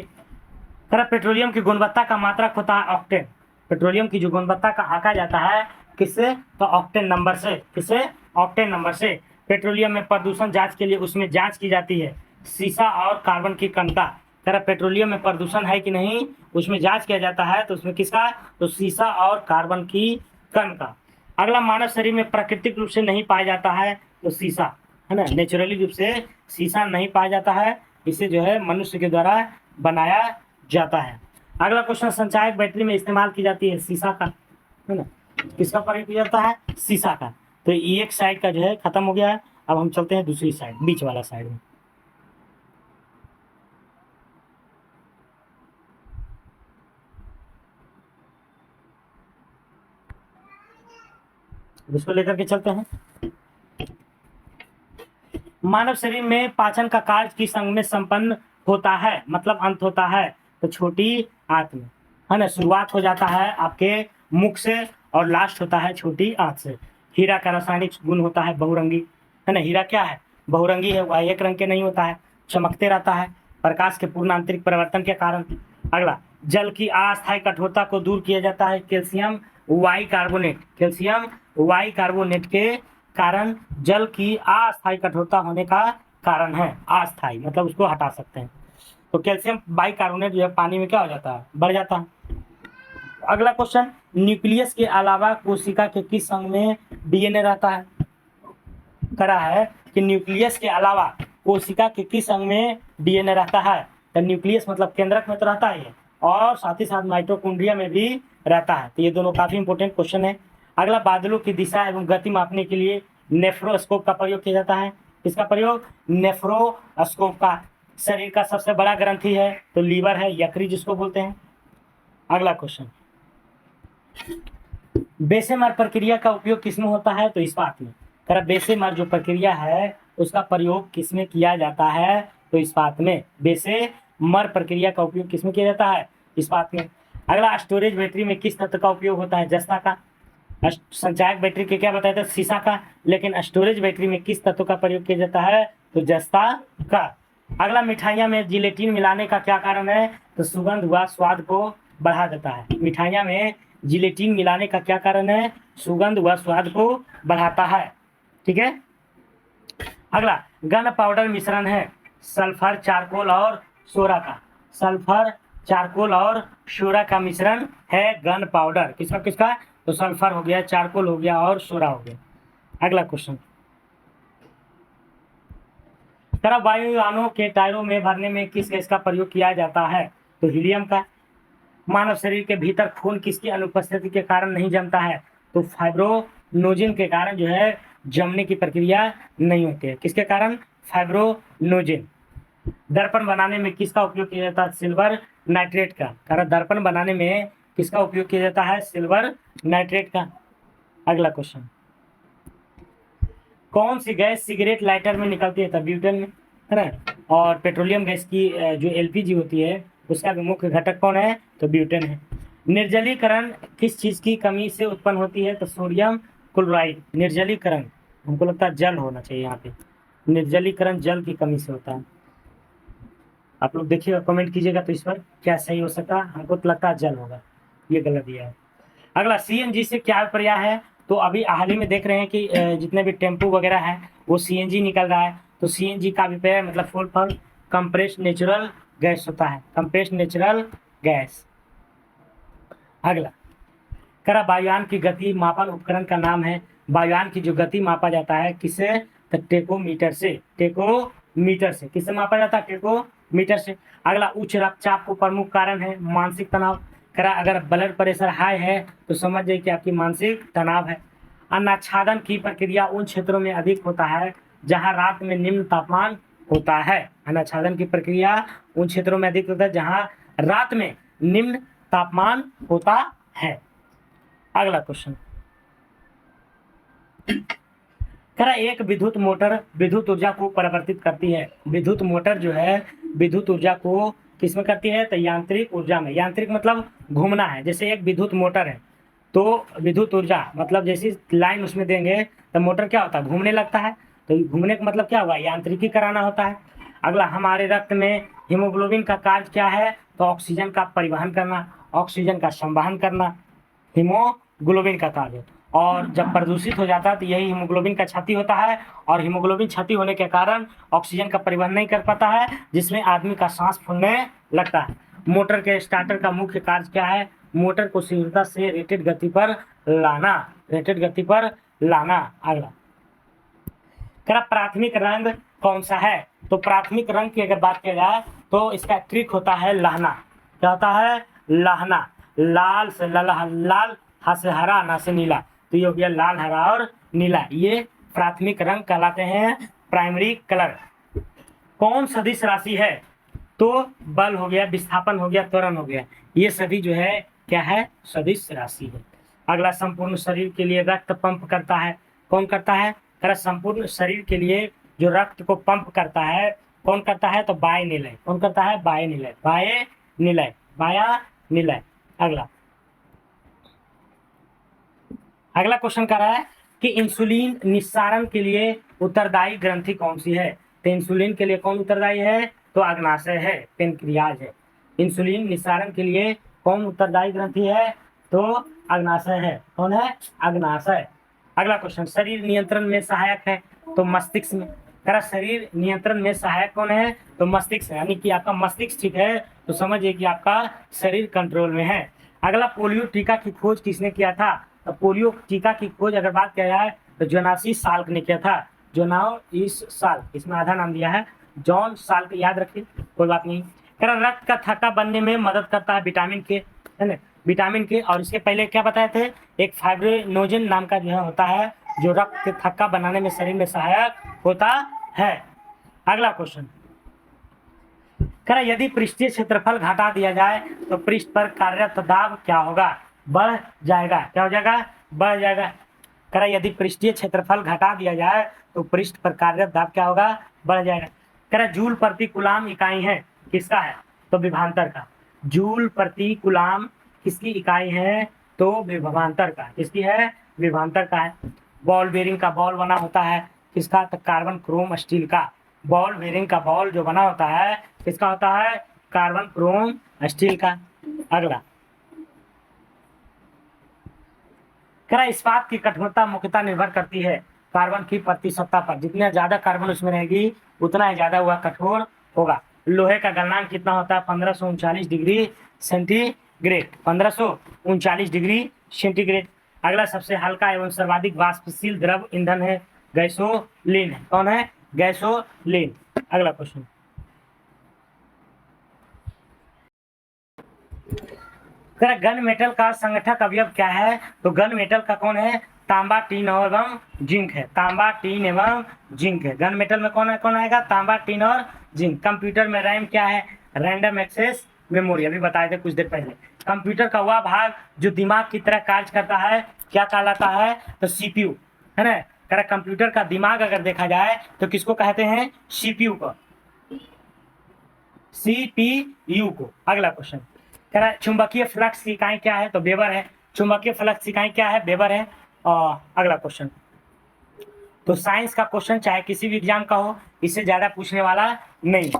पेट्रोलियम की गुणवत्ता का मात्रक होता है ऑक्टेन। पेट्रोलियम की जो गुणवत्ता का आंका जाता है किससे? तो ऑक्टेन नंबर से। किससे? ऑक्टेन नंबर से। पेट्रोलियम में प्रदूषण जांच के लिए उसमें जांच की जाती है सीसा और कार्बन की कण का। पेट्रोलियम में प्रदूषण है कि नहीं, उसमें जांच किया जाता है। तो उसमें किसका? तो सीसा और कार्बन की कण का। अगला, मानव शरीर में प्राकृतिक रूप से नहीं पाया जाता है तो सीसा, है ना, नेचुरली रूप से सीसा नहीं पाया जाता है। इसे जो है मनुष्य के द्वारा बनाया जाता है। अगला क्वेश्चन, संचायक बैटरी में इस्तेमाल की जाती है सीसा का, है ना। किसका प्रयोग किया जाता है? सीसा का। तो एक साइड का जो है खत्म हो गया है। अब हम चलते हैं दूसरी साइड, बीच वाला साइड में। इसको लेकर के चलते हैं। मानव शरीर में पाचन का कार्य किस अंग में संपन्न होता है? मतलब अंत होता है तो छोटी आंत में, है ना। शुरुआत हो जाता है आपके मुख से और लास्ट होता है छोटी आंत से। हीरा का रासायनिक गुण होता है बहुरंगी, है ना। हीरा क्या है? बहुरंगी है, वह एक रंग के नहीं होता है, चमकते रहता है प्रकाश के पूर्ण आंतरिक परिवर्तन के कारण। अगला, जल की अस्थायी कठोरता को दूर किया जाता है calcium bicarbonate. Calcium bicarbonate के कारण जल की अस्थायी कठोरता होने का कारण है। अस्थायी मतलब उसको हटा सकते हैं। तो कैल्शियम बाइकार्बोनेट जो है पानी में क्या हो जाता है? बढ़ जाता है। अगला क्वेश्चन, न्यूक्लियस के अलावा कोशिका के किस अंग में डीएनए रहता है? करा है कि न्यूक्लियस के अलावा कोशिका के किस अंग में डीएनए रहता है? तो न्यूक्लियस मतलब केंद्रक में तो रहता है, और साथ ही साथ माइटोकॉन्ड्रिया में भी रहता है। तो ये दोनों काफी इंपॉर्टेंट क्वेश्चन है। अगला, बादलों की दिशा एवं गति मापने के लिए नेफ्रोस्कोप का प्रयोग किया जाता है। किसका प्रयोग? नेफ्रोस्कोप का। शरीर का सबसे बड़ा ग्रंथि है तो लीवर है, यकृत जिसको बोलते हैं। अगला क्वेश्चन, बेसेमर प्रक्रिया का उपयोग किसमें होता है? तो इस्पात में। बेसेमर जो प्रक्रिया है उसका प्रयोग किसमें किया जाता है? तो इस्पात में। बेसेमर प्रक्रिया का उपयोग किसमें किया जाता है? इस्पात में। अगला, स्टोरेज बैटरी में किस तत्व का उपयोग होता है? जस्ता का। संचायक बैटरी के क्या बताया था? सीसा का। लेकिन स्टोरेज बैटरी में किस तत्व का प्रयोग किया जाता है? तो जस्ता का। अगला, मिठाइयाँ में जिलेटिन मिलाने का क्या कारण है? तो सुगंध व स्वाद को बढ़ा देता है। मिठाइयाँ में जिलेटिन मिलाने का क्या कारण है? सुगंध व स्वाद को बढ़ाता है। ठीक है। अगला, गन पाउडर मिश्रण है सल्फर, चारकोल और सोडा का। सल्फर, चारकोल और सोडा का मिश्रण है गन पाउडर। किसका किसका? तो सल्फर हो गया, चारकोल हो गया और सोडा हो गया। अगला क्वेश्चन, तरह वायुयानों के टायरों में भरने में किस गैस का प्रयोग किया जाता है? तो हीलियम का। मानव शरीर के भीतर खून किसकी अनुपस्थिति के कारण नहीं जमता है? तो फाइब्रोनोजिन के कारण जो है जमने की प्रक्रिया नहीं होती है। किसके कारण? फाइब्रोनोजिन। दर्पण बनाने में किसका उपयोग किया जाता है? सिल्वर नाइट्रेट का। कारण दर्पण बनाने में किसका उपयोग किया जाता है? सिल्वर नाइट्रेट का। अगला क्वेश्चन, कौन सी गैस सिगरेट लाइटर में निकलती है? तो ब्यूटेन में, है ना। और पेट्रोलियम गैस की जो एलपीजी होती है उसका भी मुख्य घटक कौन है? तो ब्यूटेन है। निर्जलीकरण किस चीज की कमी से उत्पन्न होती है? तो सोडियम क्लोराइड। निर्जलीकरण, हमको लगता है जल होना चाहिए यहाँ पे। निर्जलीकरण जल की कमी से होता है। आप लोग देखिएगा, कमेंट कीजिएगा तो इस पर क्या सही हो सकता है। हमको तो लगता है जल होगा, ये गलत दिया है। अगला, सीएनजी से क्या अभिप्राय है? तो अभी हाल ही में देख रहे हैं कि जितने भी टेम्पो वगैरह है वो सीएनजी निकल रहा है। तो सीएनजी का अभिप्राय मतलब full form compressed natural gas होता है। Compressed natural gas. अगला, करा वायुयान की गति मापन उपकरण का नाम है? वायुयान की जो गति मापा जाता है किससे? तो टेकोमीटर से। टेकोमीटर से। किससे मापा जाता है? टेकोमीटर से। अगला, उच्च रक्तचाप को प्रमुख कारण है मानसिक तनाव। करा अगर ब्लड प्रेशर हाई है तो समझ जाइए कि आपकी मानसिक तनाव है। अन्नाच्छादन की प्रक्रिया उन क्षेत्रों में अधिक होता है जहां रात में निम्न तापमान होता है। अन्नाच्छादन की प्रक्रिया उन क्षेत्रों में अधिक होता है जहां रात में निम्न तापमान होता है। अगला क्वेश्चन, करा एक विद्युत मोटर विद्युत ऊर्जा को परिवर्तित करती है। विद्युत मोटर जो है विद्युत ऊर्जा को किसमें करती है? तो यांत्रिक ऊर्जा में। यांत्रिक मतलब घूमना है। जैसे एक विद्युत मोटर है तो विद्युत ऊर्जा मतलब जैसी लाइन उसमें देंगे तो मोटर क्या होता है? घूमने लगता है। तो घूमने का मतलब क्या हुआ? यांत्रिकी कराना होता है। अगला, हमारे रक्त में हीमोग्लोबिन का कार्य क्या है? तो ऑक्सीजन का परिवहन करना, ऑक्सीजन का संवहन करना हीमोग्लोबिन का कार्य। और जब प्रदूषित हो जाता है तो यही हीमोग्लोबिन का क्षति होता है और हीमोग्लोबिन क्षति होने के कारण ऑक्सीजन का परिवहन नहीं कर पाता है जिसमें आदमी का सांस फूलने लगता है। मोटर के स्टार्टर का मुख्य कार्य क्या है? मोटर को शीघ्रता से रेटेड गति पर लाना। रेटेड गति पर लाना। अगला, करा प्राथमिक रंग कौन सा है? तो प्राथमिक रंग की अगर बात किया जाए तो इसका ट्रिक होता है लहना। क्या होता है? लहना। लाल से लाल, हा से हरा, ना से नीला। तो ये हो गया लाल, हरा और नीला। ये प्राथमिक रंग कहलाते हैं, प्राइमरी कलर। कौन सदिश राशि है? तो बल हो गया, विस्थापन हो गया, त्वरण हो गया। ये सभी जो है क्या है? सदिश राशि है। अगला, संपूर्ण शरीर के लिए रक्त पंप करता है। कौन करता है? संपूर्ण शरीर के लिए जो रक्त को पंप करता है कौन करता है? तो बाह्य निलय। कौन करता है? बाह्य निलय। बाह्य निलय, बाह्य निलय। अगला, अगला क्वेश्चन कर रहा है कि इंसुलिन निस्सारण के लिए उत्तरदायी ग्रंथि कौन सी है? तो इंसुलिन के लिए कौन उत्तरदायी है? तो अग्नाशय है, पेनक्रियाज है। इंसुलिन निस्सारण के लिए कौन उत्तरदायी ग्रंथि है? तो अग्नाशय है। कौन है? अग्नाशय। अगला क्वेश्चन, शरीर नियंत्रण में सहायक है तो मस्तिष्क में। करा शरीर नियंत्रण में सहायक कौन है? तो मस्तिष्क है। यानी कि आपका मस्तिष्क ठीक है तो समझिए कि आपका शरीर कंट्रोल में है। अगला, पोलियो टीका की खोज किसने किया था? तो पोलियो टीका की खोज अगर बात किया जाए तो जोनासी साल्क ने किया था। जोनास साल्क, इसमें आधा नाम दिया है जॉन साल्क, याद रखिए, कोई बात नहीं। करा रक्त का थक्का बनने में मदद करता है विटामिन के, है ना, विटामिन के। और इसके पहले क्या बताए थे? एक फाइब्रिनोजन नाम का जो है होता है जो रक्त के थक्का बनाने में शरीर में सहायक होता है। अगला क्वेश्चन, करा यदि पृष्ठीय क्षेत्रफल घटा दिया जाए तो पृष्ठ पर कार्यरत दाब क्या होगा? बढ़ जाएगा। क्या हो जाएगा? बढ़ जाएगा। करा यदि पृष्ठीय क्षेत्रफल घटा दिया जाए तो पृष्ठ पर कार्यरत दाब क्या होगा? बढ़ जाएगा। करा जूल प्रति कूलाम इकाई है किसका है? तो विभवांतर का। जूल प्रति कूलाम किसकी इकाई है? तो विभवांतर का। किसकी है? विभवांतर का है। बॉल बेरिंग का बॉल बना होता है किसका? तो कार्बन क्रोम स्टील का। बॉल बेरिंग का बॉल जो बना होता है किसका होता है? कार्बन क्रोम स्टील का। अगला, कह रहा इस्पात की कठोरता मुख्यतः निर्भर करती है कार्बन की प्रतिशतता पर। जितना ज्यादा कार्बन उसमें रहेगी उतना ही ज्यादा वह कठोर होगा। लोहे का गलनांक कितना होता है? 1539 डिग्री सेंटीग्रेड। 1539 degree centigrade. अगला, सबसे हल्का एवं सर्वाधिक वाष्पशील द्रव ईंधन है गैसोलीन है। कौन है? गैसोलीन। अगला क्वेश्चन, गन मेटल का संगठक अवयव क्या है? तो गन मेटल का कौन है? तांबा, टीन एवं जिंक है। तांबा, टीन एवं जिंक है। गन मेटल में कौन है? कौन आएगा? तांबा, टीन और जिंक। कंप्यूटर में रैम क्या है? Random access memory. अभी बताए थे कुछ देर पहले। कंप्यूटर का वह भाग जो दिमाग की तरह कार्य करता है क्या कहलाता है? तो सीपीयू है ना। कह कंप्यूटर का दिमाग अगर देखा जाए तो किसको कहते हैं? सीपीयू को। सीपीयू को। अगला क्वेश्चन, कह रहा है चुंबकीय फ्लक्स की इकाई क्या है? तो वेबर है। चुंबकीय फ्लक्स की इकाई क्या है? वेबर है। और अगला क्वेश्चन, तो साइंस का क्वेश्चन चाहे किसी भी एग्जाम का हो, इससे ज्यादा पूछने वाला नहीं।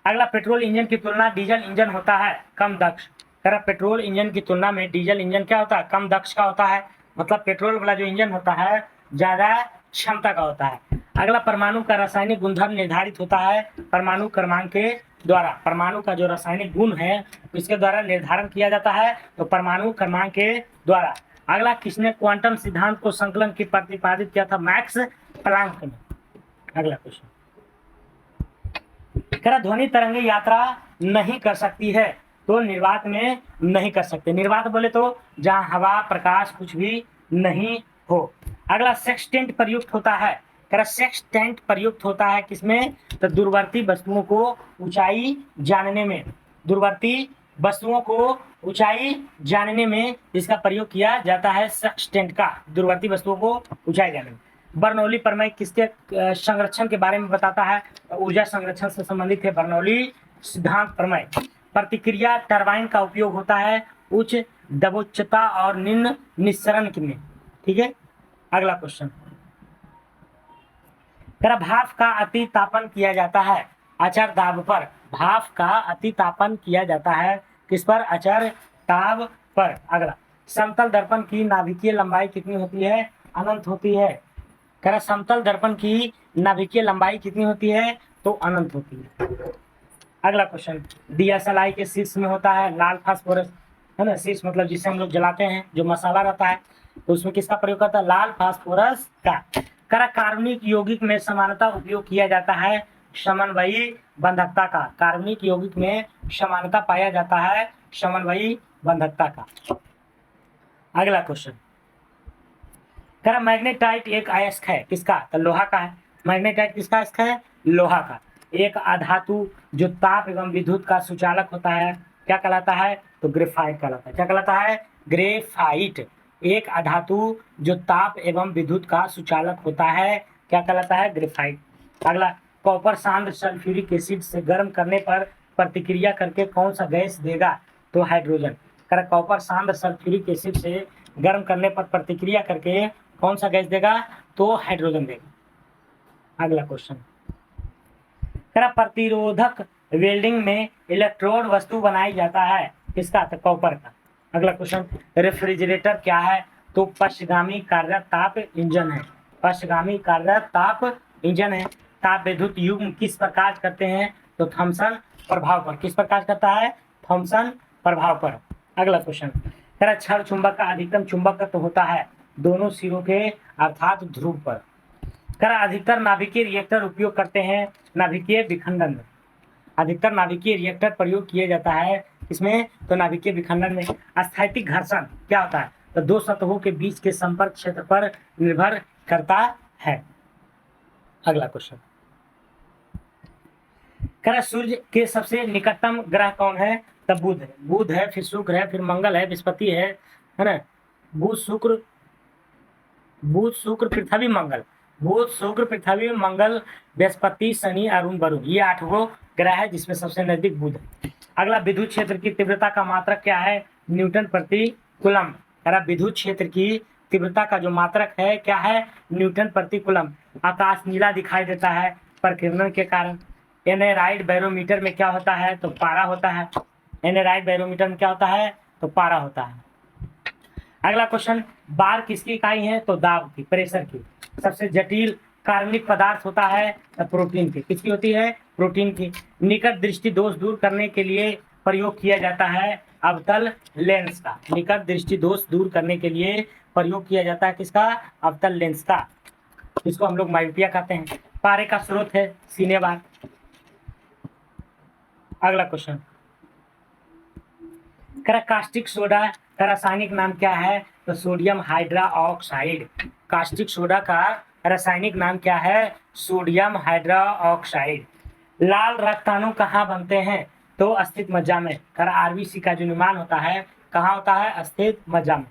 अगला, पेट्रोल इंजन की तुलना डीजल इंजन होता है कम दक्ष। कह रहा पेट्रोल इंजन की तुलना में डीजल इंजन क्या होता है? कम दक्ष का होता है। मतलब पेट्रोल वाला जो इंजन होता है ज्यादा क्षमता का होता है। अगला, परमाणु का रासायनिक गुणधर्म निर्धारित होता है परमाणु क्रमांक के द्वारा। परमाणु का जो रासायनिक गुण है इसके द्वारा निर्धारण किया जाता है, तो परमाणु क्रमांक के द्वारा। अगला, किसने क्वांटम सिद्धांत को संकलन की प्रतिपादित किया था? मैक्स प्लांक ने। अगला क्वेश्चन, कह रहा ध्वनि तरंगे यात्रा नहीं कर सकती है, तो निर्वात में नहीं कर सकते। निर्वात बोले तो जहां हवा प्रकाश कुछ भी नहीं हो। अगला, सेक्सटेंट प्रयुक्त होता है। कह रहा सेक्सटेंट प्रयुक्त होता है किसमें? तो दूरवर्ती वस्तुओं को ऊंचाई जानने में। दूरवर्ती वस्तुओं को ऊंचाई जानने में इसका प्रयोग किया जाता है सेक्सटेंट का। दूरवर्ती वस्तुओं को ऊंचाई जानने में। बर्नौली प्रमेय किसके संरक्षण के बारे में बताता है? ऊर्जा संरक्षण से संबंधित है बर्नौली सिद्धांत प्रमेय। प्रतिक्रिया टरबाइन का उपयोग होता है उच्च दबोच्चता और निम्न निस्सरण में। ठीक है। अगला क्वेश्चन, भाप का अति तापन किया जाता है अचर दाब पर। भाप का अति तापन किया जाता है किस पर? अचर दाब पर। अगला, समतल दर्पण की नाभिकीय लंबाई कितनी होती है? अनंत होती है। कह रहा समतल दर्पण की नाभिकीय लंबाई कितनी होती है? तो अनंत होती है। अगला क्वेश्चन, दिया सलाई के शीर्ष में होता है लाल फास्फोरस है ना। शीर्ष मतलब जिसे हम लोग जलाते हैं, जो मसाला रहता है, तो उसमें किसका प्रयोग करता है? लाल फास्फोरस का। कह कार्बनिक यौगिक में समानता उपयोग किया जाता है समन्वयी बंधकता का। कार्बनिक यौगिक में समानता पाया जाता है समन्वयी बंधकता का। अगला क्वेश्चन, कह मैग्नेटाइट एक अयस्क है किसका? तो लोहा का है। मैग्नेटाइट किसका अयस्क है? लोहा का। एक अधातु जो ताप एवं विद्युत का सुचालक होता है क्या कहलाता है? तो ग्रेफाइट कहलाता है। क्या कहलाता है? ग्रेफाइट। एक अधातु जो ताप एवं विद्युत का सुचालक होता है क्या कहलाता है? ग्रेफाइट। अगला, कॉपर सांद्र सल्फ्यूरिक एसिड से गर्म करने पर प्रतिक्रिया करके कौन सा गैस देगा? तो हाइड्रोजन। कॉपर सांद्र सल्फ्यूरिक एसिड से गर्म करने पर प्रतिक्रिया करके कौन सा गैस देगा? तो हाइड्रोजन देगा। अगला क्वेश्चन, प्रतिरोधक वेल्डिंग में इलेक्ट्रोड वस्तु बनाई जाता है किसका? तो कॉपर का। अगला क्वेश्चन, रेफ्रिजरेटर क्या है? तो पश्चगामी कार्यरत ताप इंजन है। पश्चगामी कार्यरत ताप इंजन है। ताप विद्युत युग्म किस पर कार्य करते हैं? तो थॉमसन प्रभाव पर। किस पर कार्य करता है? थॉमसन प्रभाव पर। अगला क्वेश्चन, क्षण चुंबक का अधिकतम चुंबकत्व होता है दोनों सिरों के अर्थात ध्रुव पर। अधिकतर नाभिकीय रिएक्टर उपयोग करते हैं नाभिकीय विखंडन में। अधिकतर नाभिकीय रिएक्टर प्रयोग किया जाता है इसमें? तो नाभिकीय विखंडन में। अस्थैतिक घर्षण क्या होता है? तो दो सतहों के बीच के संपर्क क्षेत्र पर निर्भर करता है। अगला क्वेश्चन, सूर्य के सबसे निकटतम ग्रह कौन है? तब बुध है। बुध है, फिर शुक्र है, फिर मंगल है, बृहस्पति है ना। बुध शुक्र पृथ्वी मंगल। बुध, शुक्र, पृथ्वी, मंगल, बृहस्पति, शनि, अरुण, वरुण, ये 8 गो ग्रह है जिसमें सबसे नजदीक बुध है। अगला, विद्युत क्षेत्र की तीव्रता का मात्रक क्या है? न्यूटन प्रति कूलम। विद्युत क्षेत्र की तीव्रता का जो मात्रक है क्या है? न्यूटन प्रति कूलम। आकाश नीला दिखाई देता है प्रकीर्णन के कारण। एनेराइड बैरोमीटर में क्या होता है? तो पारा होता है। एनेराइड बैरोमीटर में क्या होता है? तो पारा होता है। अगला क्वेश्चन, बार किसकी इकाई है? तो दाब की, प्रेशर की। सबसे जटिल कार्बनिक पदार्थ होता है तो प्रोटीन की। किसकी होती है? प्रोटीन की। निकट दृष्टि दोष दूर करने के लिए प्रयोग किया जाता है अवतल लेंस का। निकट दृष्टि दोष दूर करने के लिए प्रयोग किया जाता है किसका? अवतल लेंस का। इसको हम लोग माइओपिया कहते हैं। पारे का स्रोत है सिनेबार। अगला क्वेश्चन, कास्टिक सोडा का रासायनिक नाम क्या है? तो सोडियम हाइड्रोक्साइड। कास्टिक सोडा का रासायनिक नाम क्या है? Sodium hydroxide. लाल रक्ताणु कहाँ बनते हैं? तो अस्थित मज्जा में। आरबीसी का जो निर्माण होता है कहाँ होता है? अस्थित मज्जा में।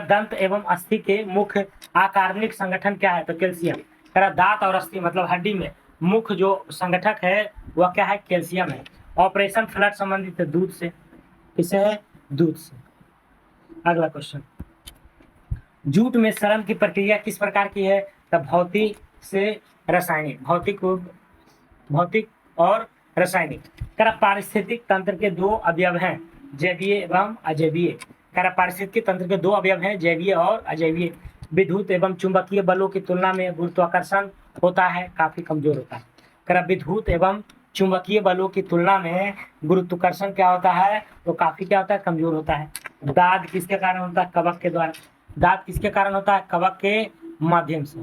दंत एवं अस्थि के मुख्य अकार्बनिक संगठन क्या है? तो कैल्शियम। दांत और अस्थि मतलब हड्डी में मुख्य जो संगठक है वह क्या है? कैल्शियम है। ऑपरेशन फ्लड संबंधित है दूध से। किसे है? दूध से। अगला क्वेश्चन, जूट में शरण की प्रक्रिया किस प्रकार की है? तो भौतिक से रासायनिक। भौतिक और रासायनिक। पारिस्थितिक तंत्र के दो अवयव हैं, जैवीय एवं अजैवीय। पारिस्थितिक तंत्र के दो अवयव हैं, जैवीय और अजैवीय। विद्युत एवं चुंबकीय बलों की तुलना में गुरुत्वाकर्षण होता है काफी कमजोर होता है। विद्युत एवं चुंबकीय बलों की तुलना में गुरुत्वाकर्षण क्या होता है? तो काफी क्या होता है? कमजोर होता है। दाद किसके कारण होता है? कवक के द्वारा। दाद किसके कारण होता है? कवक के माध्यम से।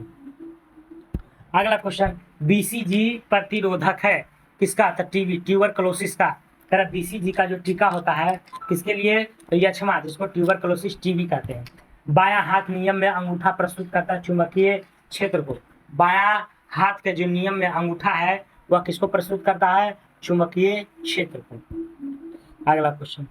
अगला क्वेश्चन, बीसीजी प्रतिरोधक है किसका? तो टीबी, ट्यूबरकुलोसिस का। बीसीजी का जो टीका होता है किसके लिए? तो यक्ष्मा, जिसको ट्यूबरकुलोसिस टीबी कहते हैं। बायां हाथ नियम में अंगूठा प्रस्तुत करता है चुंबकीय क्षेत्र को। बायां हाथ के जो नियम में अंगूठा है वह किसको प्रस्तुत करता है? चुंबकीय क्षेत्र को। अगला क्वेश्चन,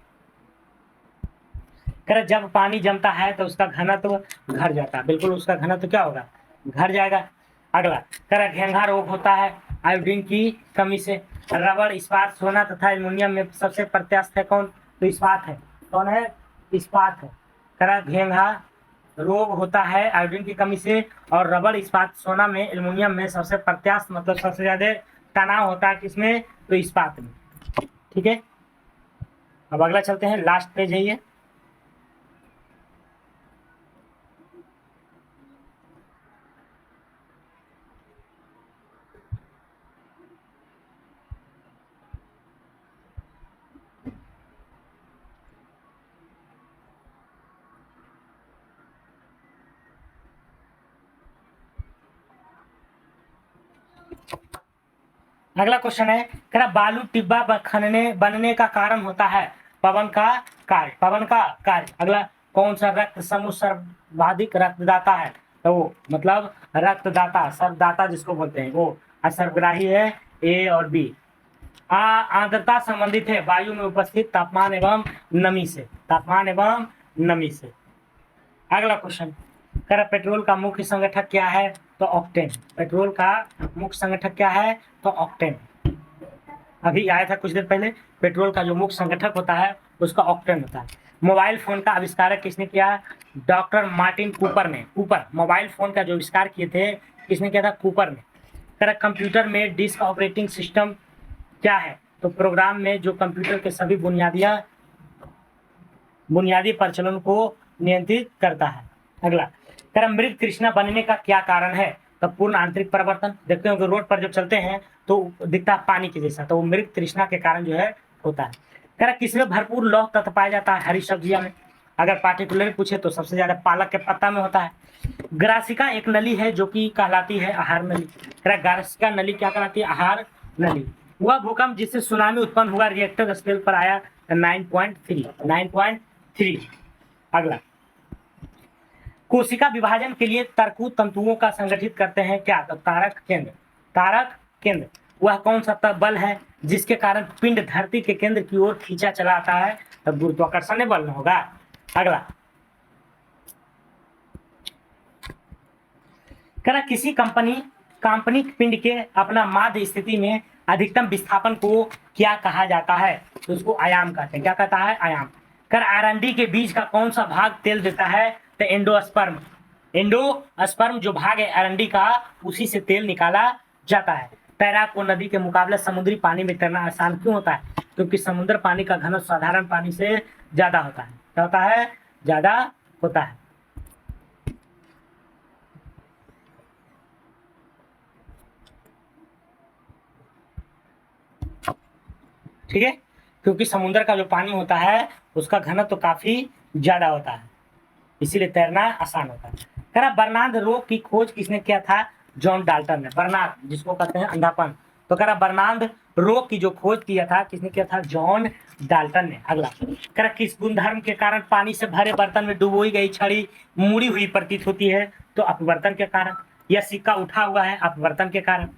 जब पानी जमता है तो उसका घनत्व घट जाता है। बिल्कुल, उसका घनत्व क्या होगा? घट जाएगा। अगला, घेंघा रोग होता है आयोडीन की कमी से। रबड़, इस्पात, सोना तथा एल्युमिनियम में सबसे प्रत्यास्थ है कौन? तो इस्पात है। कौन है? इस्पात है। घेंघा रोग होता है आयोडीन की कमी से। और रबड़, इस्पात, सोना में, एल्युमिनियम में सबसे प्रत्यास्थ मतलब सबसे ज्यादा तनाव होता है किसमें? तो इस्पात में। ठीक है, अब अगला चलते हैं, लास्ट पेज है ये। अगला क्वेश्चन है, बालू टिब्बा बनने का कारण होता है पवन का कार्य। पवन का कार्य। अगला, कौन सा रक्त समूह सर्वाधिक रक्तदाता है? तो वो मतलब रक्तदाता, सर्वदाता जिसको बोलते हैं वो सर्वग्राही है, ए और बी। आर्द्रता संबंधित है वायु में उपस्थित तापमान एवं नमी से। तापमान एवं नमी से। अगला क्वेश्चन, पेट्रोल का मुख्य संगठक क्या है? तो ऑक्टेन। पेट्रोल का मुख्य संगठक क्या है? तो ऑक्टेन। अभी आया था कुछ देर पहले, पेट्रोल का जो मुख्य संगठक होता है उसका ऑक्टेन होता है। मोबाइल फोन का आविष्कारक किसने किया? डॉक्टर मार्टिन कूपर ने। कूपर मोबाइल फोन का जो आविष्कार किए थे किसने किया था? कूपर ने। कंप्यूटर में डिस्क ऑपरेटिंग सिस्टम क्या है? तो प्रोग्राम में जो कंप्यूटर के सभी बुनियादी प्रचलन को नियंत्रित करता है। अगला, मृत कृष्णा बनने का क्या कारण है? तो पूर्ण आंतरिक परिवर्तन। देखते हो कि रोड पर जब चलते हैं तो दिखता है पानी के जैसा, तो वो मृत कृष्णा के कारण जो है होता है। किसमें भरपूर लौह तत्व पाया जाता है? हरी सब्जियां में। अगर पार्टिकुलर पूछे तो सबसे ज्यादा पालक के पत्ता में होता है। ग्रासिका एक नली है जो कि कहलाती है आहार नली। ग्रासिका नली क्या कहलाती है? आहार नली। वह भूकंप जिससे सुनामी उत्पन्न हुआ रिएक्टर स्केल पर आया 9.3। अगला, कोशिका विभाजन के लिए तरकू तंतुओं का संगठित करते हैं क्या? तो तारक केंद्र। तारक केंद्र वह कौन सा बल है जिसके कारण पिंड धरती के केंद्र की ओर खींचा चला आता है? तो गुरुत्वाकर्षण बल होगा। अगला, कह रहा किसी काल्पनिक पिंड के अपना माध्य स्थिति में अधिकतम विस्थापन को क्या कहा जाता है? तो उसको आयाम कहते हैं। क्या कहता है? आयाम। कर आरंडी के बीज का कौन सा भाग तेल देता है? तो एंडोस्पर्म। एंडोस्पर्म जो भाग है अरंडी का, उसी से तेल निकाला जाता है। तैराक को नदी के मुकाबले समुद्री पानी में तैरना आसान क्यों होता है? क्योंकि समुद्र पानी का घनत्व साधारण पानी से ज्यादा होता है। क्या होता है? ज्यादा होता है। ठीक है, क्योंकि समुद्र का जो पानी होता है उसका घनत्व तो काफी ज्यादा होता है, इसीलिए तैरना आसान होता है। कह रहा बर्नार्ड रोग की खोज किसने किया था? जॉन डाल्टन ने। बर्नार्ड जिसको कहते हैं अंधापन, तो कह रहा बर्नार्ड रोग की जो खोज किया था किसने किया था? जॉन डाल्टन ने। अगला कह रहा किस गुणधर्म के कारण पानी से भरे बर्तन में डुबोई गई छड़ी मुड़ी हुई प्रतीत होती है? तो अपवर्तन के कारण। यह सिक्का उठा हुआ है अपवर्तन के कारण।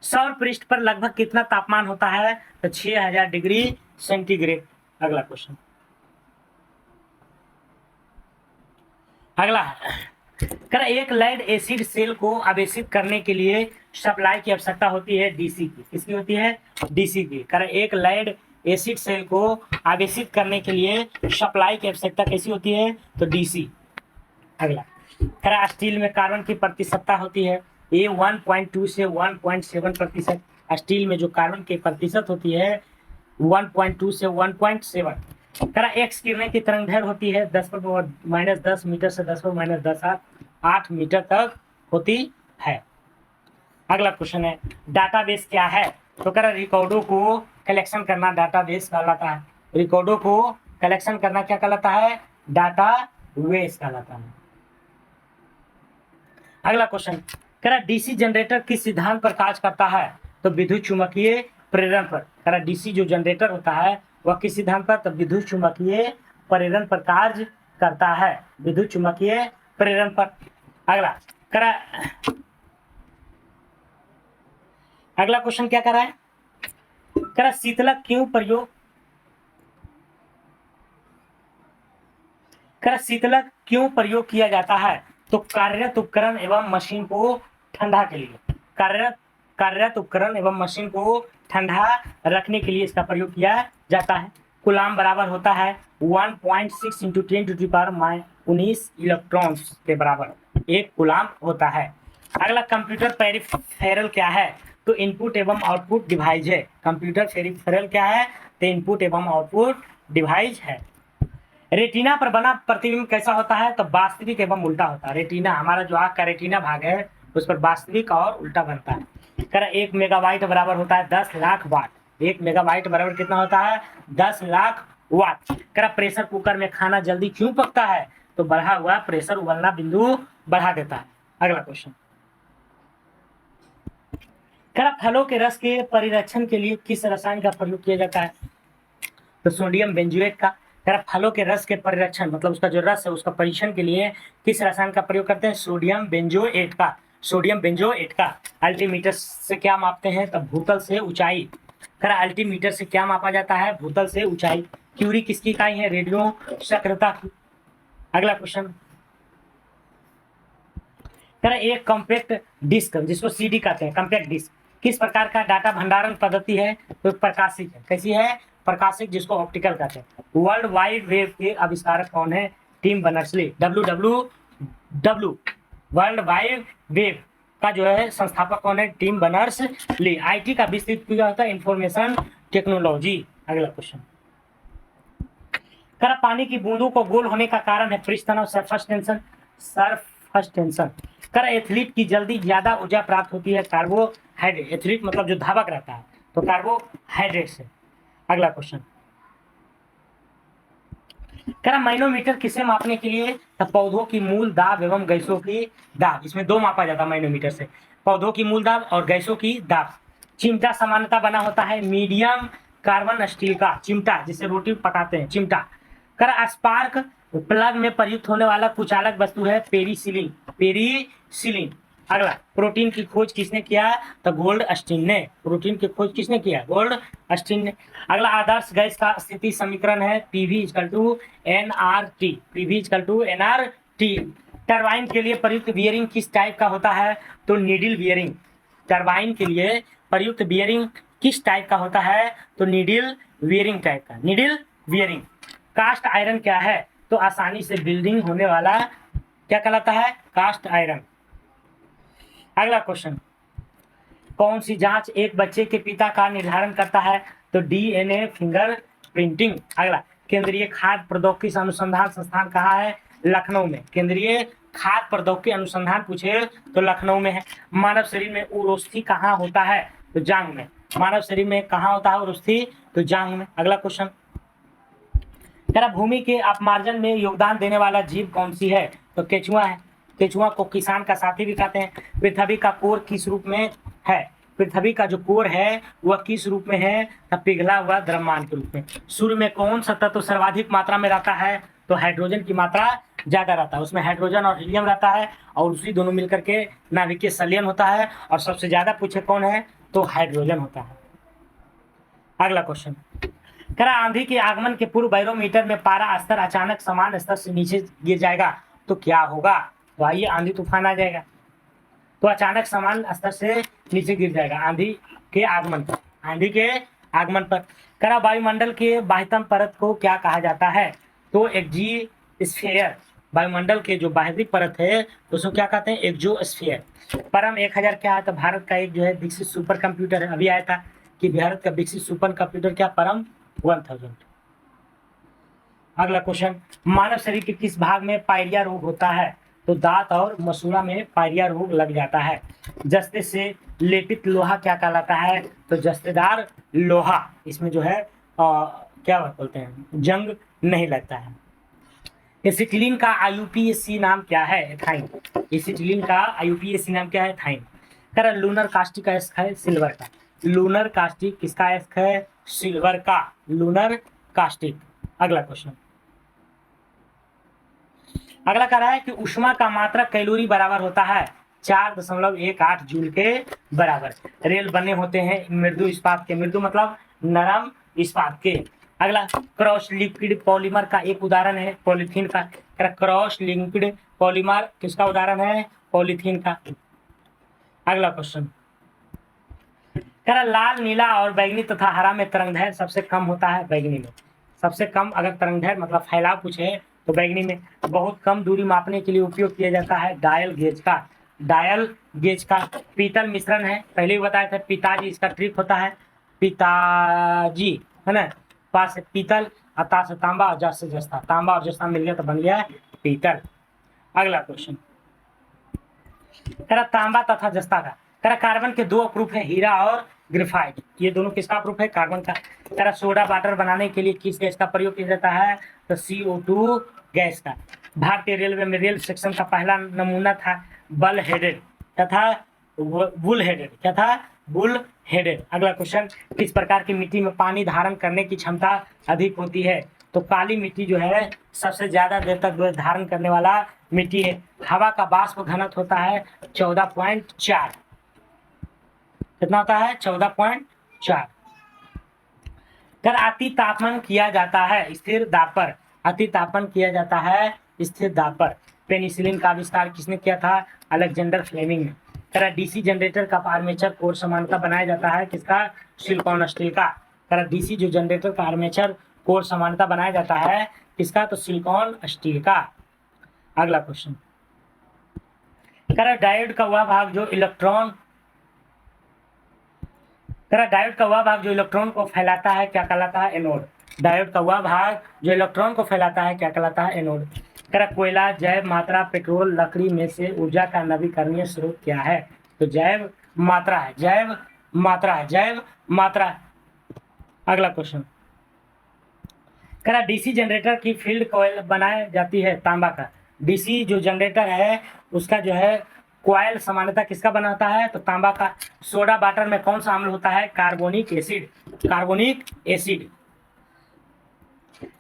सौर पृष्ठ पर लगभग कितना तापमान होता है? तो 6000 डिग्री सेंटीग्रेड। अगला क्वेश्चन, अगला कर एक लेड एसिड सेल को आवेशित करने के लिए सप्लाई की आवश्यकता होती है डीसी की। किसकी होती है? डीसी की। कर एक लेड एसिड सेल को आवेशित करने के लिए सप्लाई की आवश्यकता कैसी होती है? तो डीसी। अगला कर स्टील में कार्बन की प्रतिशतता होती है ए 1.2 से 1.7%। स्टील में जो कार्बन की प्रतिशत होती है 1.2 से 1.7। करा एक्स किरणें की तरंग दैर्घ्य होती है 10⁻⁻10 मीटर से 10⁻10 8 मीटर तक होती है। अगला क्वेश्चन है डाटाबेस क्या है? तो करा रिकॉर्डों को कलेक्शन करना डाटाबेस कहलाता है। रिकॉर्डों को कलेक्शन करना क्या कहलाता है? डाटाबेस कहलाता है। अगला क्वेश्चन करा डीसी जनरेटर किस सिद्धांत पर कार्य करता है? तो विद्युत चुंबकीय प्रेरण पर। करा डीसी जो जनरेटर होता है वह किस सिद्धांत पर? तो विद्युत चुंबकीय प्रेरण पर कार्य करता है। विद्युत चुंबकीय प्रेरण पर। अगला करा अगला क्वेश्चन क्या कर रहा है? करा शीतलक क्यों प्रयोग कर शीतलक क्यों प्रयोग किया जाता है? तो कार्यरत उपकरण एवं मशीन को ठंडा के लिए। कार्यरत उपकरण एवं मशीन को ठंडा रखने के लिए इसका प्रयोग किया जाता है। कूलाम बराबर होता है 1.6 इंटू 10⁻19 इलेक्ट्रॉन्स के बराबर एक कूलाम होता है। अगला कंप्यूटर पेरिफेरल क्या है? तो इनपुट एवं आउटपुट डिवाइस है। कंप्यूटर पेरिफेरल क्या है? तो इनपुट एवं आउटपुट डिवाइस है। रेटिना पर बना प्रतिबिंब कैसा होता है? तो वास्तविक एवं उल्टा होता है। रेटिना हमारा जो आँख का रेटिना भाग है उस पर वास्तविक और उल्टा बनता है। कर 1 मेगाबाइट बराबर होता है 10 लाख वाट। 1 मेगाबाइट बराबर कितना होता है? 10 लाख वाट। कर प्रेशर कुकर में खाना जल्दी क्यों पकता है? तो बढ़ा हुआ प्रेशर उबलना बिंदु बढ़ा देता है। अगला क्वेश्चन कर फलों के रस के परिरक्षण के लिए किस रसायन का प्रयोग किया जाता है? तो सोडियम बेंजोएट का। कह फलों के रस के परिरक्षण मतलब उसका जो रस है उसका परीक्षण के लिए किस रसायन का प्रयोग करते हैं? सोडियम बेंजोएट का। सोडियम बेंजोएट का। अल्टीमीटर से क्या मापते हैं? तब भूतल से ऊंचाई। कह अल्टीमीटर से क्या मापा जाता है? भूतल से ऊंचाई। क्यूरी किसकी इकाई है? रेडियो सक्रियता की। अगला क्वेश्चन कह एक कॉम्पैक्ट डिस्क जिसको सीडी कहते हैं, कॉम्पैक्ट डिस्क किस प्रकार का डाटा भंडारण पद्धति है? तो प्रकाशिक है। कैसी है? प्रकाशिक, जिसको ऑप्टिकल कहते हैं। वर्ल्ड वाइड वेब के आविष्कारक कौन है? Tim Berners-Lee. WWW world wide web का जो है संस्थापक कौन है? Tim Berners-Lee. आईटी का विस्तृत क्या होता है? Information technology. अगला क्वेश्चन कर पानी की बूंदों को गोल होने का कारण है पृष्ठ तनाव, सरफेस टेंशन। Surface tension. कर एथलीट की जल्दी ज्यादा ऊर्जा प्राप्त होती है कार्बोहाइड्रेट। एथलीट मतलब जो धावक रहता है तो कार्बोहाइड्रेट से। अगला क्वेश्चन करा मैनोमीटर किसे मापने के लिए? तो पौधों की मूल दाब एवं गैसों की दाब। इसमें दो मापा जाता है मैनोमीटर से, पौधों की मूल दाब और गैसों की दाब। चिमटा सामान्यतः बना होता है मीडियम कार्बन स्टील का। चिमटा जिसे रोटी पकाते हैं, चिमटा। कर स्पार्क प्लग में प्रयुक्त होने वाला कुचालक वस्तु है पेरिसिलिन। पेरिसिलिन। अगला प्रोटीन की खोज किसने किया? तो गोल्ड स्टीन ने। प्रोटीन की खोज किसने किया? गोल्ड स्टीन ने। अगला आदर्श गैस का स्थिति समीकरण है PV = NRT। PV = NRT। Turbine के लिए प्रयुक्त बियरिंग किस टाइप का होता है? तो नीडल बियरिंग। टरबाइन के लिए प्रयुक्त बियरिंग किस टाइप का होता है? तो नीडल बियरिंग टाइप का, नीडल बियरिंग। कास्ट आयरन क्या है? तो आसानी से बिल्डिंग होने वाला क्या कहलाता है? Cast iron. अगला क्वेश्चन, कौन सी जांच एक बच्चे के पिता का निर्धारण करता है? तो डीएनए फिंगर प्रिंटिंग। अगला, केंद्रीय खाद्य प्रौद्योगिकी अनुसंधान संस्थान कहाँ है? लखनऊ में। केंद्रीय खाद्य प्रौद्योगिकी अनुसंधान पूछे तो लखनऊ में है। मानव शरीर में उरोस्थी कहाँ होता है? तो जांघ में। मानव शरीर में कहाँ होता है उरोस्थी? तो जांघ में। अगला क्वेश्चन, भूमि के अपमार्जन में योगदान देने वाला जीव कौन सी है? तो केचुआ है। केचुआ को किसान का साथी भी कहते हैं। पृथ्वी का कोर किस रूप में है? पृथ्वी का जो कोर है वह किस रूप में है? पिघला हुआ द्रव्यमान के रूप में। सूर्य में कौन सा तत्व सर्वाधिक मात्रा में रहता है? तो हाइड्रोजन की मात्रा ज्यादा रहता है, उसमें हाइड्रोजन और हीलियम रहता है और उसी दोनों मिलकर के नाभिकीय संलयन होता है और सबसे ज्यादा पूछे कौन है? तो हाइड्रोजन होता है। अगला क्वेश्चन, आंधी के आगमन के पूर्व बैरोमीटर में पारा स्तर अचानक समान स्तर से नीचे गिर जाएगा तो क्या होगा? तो आइए, आंधी तूफान आ जाएगा तो अचानक समान स्तर से नीचे गिर जाएगा आंधी के आगमन पर। आंधी के आगमन पर वायुमंडल के बाह्यतम परत को क्या कहा जाता है? तो एक्जिस्फीयर। वायुमंडल के जो बाहरी परत है उसको क्या कहते हैं? एक्सोस्फीयर। परम 1000 क्या है? तो भारत का एक जो है विकसित सुपर कंप्यूटर है, अभी आया था कि भारत का विकसित सुपर कंप्यूटर क्या? परम 1000। अगला क्वेश्चन, मानव शरीर के किस भाग में पायरिया रोग होता है? तो दांत और मसूड़ा में पायरिया रोग लग जाता है। जस्ते से लेपित लोहा क्या कहलाता है? तो जस्तेदार लोहा। इसमें जो है क्या बोलते हैं? जंग नहीं लगता है। एसिटिलीन का आईयूपीएसी नाम क्या है? एथाइन। एसिटिलीन का आईयूपीएसी नाम क्या है? एथाइन। लूनर कास्टिक का एस्क है सिल्वर का। लूनर कास्टिक किसका एस्क है? सिल्वर का, लूनर कास्टिक। अगला क्वेश्चन, अगला कह रहा है कि ऊष्मा का मात्रक कैलोरी बराबर होता है 4.18 जूल के बराबर। रेल बने होते हैं मृदु इस्पात के। मृदु मतलब नरम इस्पात के। अगला, क्रॉस लिक्विड पॉलीमर का एक उदाहरण है पॉलीथीन का। क्रॉस लिक्विड पॉलीमर किसका उदाहरण है? पॉलीथीन का। अगला क्वेश्चन, लाल, नीला और बैंगनी तथा हरा में तरंगदैर्घ्य सबसे कम होता है बैंगनी में। सबसे कम अगर तरंगदैर्घ्य मतलब फैलाव पूछे तो बैंगनी में। बहुत कम दूरी मापने के लिए उपयोग किया जाता है डायल गेज का। डायल गेज का। पीतल मिश्रण है, पहले ही बताया था पिताजी इसका ट्रिक होता है। पिताजी है ना, पास से पीतल, अता से तांबा और जस से जस्ता। तांबा और जस्ता मिल गया तो बन गया पीतल। अगला क्वेश्चन, तांबा तथा जस्ता का। कार्बन के दो अप्रूफ है, हीरा और ग्रेफाइट। ये दोनों किसका अप्रूफ है? कार्बन का। सोडा वाटर बनाने के लिए किस गैस का प्रयोग किया जाता है? तो CO2 गैस का। भारतीय रेलवे में रेल सेक्शन का पहला नमूना था बल हेडेड तथा बुल हेडेड। क्या था? Bull headed. अगला क्वेश्चन, किस प्रकार की मिट्टी में पानी धारण करने की क्षमता अधिक होती है? तो काली मिट्टी जो है सबसे ज्यादा देर तक धारण करने वाला मिट्टी है। हवा का वाष्प घनत्व होता है 14.4। कितना होता है? 14.4। अति तापमान किया जाता है स्थिर दाब पर। अति तापमान किया जाता है स्थिर दाब पर। पेनिसिलिन का आविष्कार किसने किया था? अलेक्जेंडर फ्लेमिंग ने। डीसी जनरेटर का आर्मेचर कोर समानता बनाया जाता है किसका? सिलिकॉन स्टील का। डीसी जो जनरेटर का आर्मेचर कोर समानता बनाया जाता है किसका? तो सिलिकॉन स्टील का। अगला क्वेश्चन, डायोड का वह भाग जो इलेक्ट्रॉन डायोड का वह भाग जो इलेक्ट्रॉन को फैलाता है क्या कहलाता है? एनोड। डायोड का वह भाग जो इलेक्ट्रॉन को फैलाता है क्या कहलाता है? एनोड। कोयला, जैव मात्रा, पेट्रोल, लकड़ी में से ऊर्जा का नवीकरणीय स्रोत क्या है? तो जैव मात्रा है। जैव मात्रा है। जैव मात्रा। अगला क्वेश्चन, डीसी जनरेटर की फील्ड कॉइल बनाई जाती है तांबा का। डीसी जो जनरेटर है उसका जो है कॉइल सामान्यता किसका बनाता है? तो तांबा का। सोडा वाटर में कौन सा अम्ल होता है? Carbonic acid. Carbonic acid.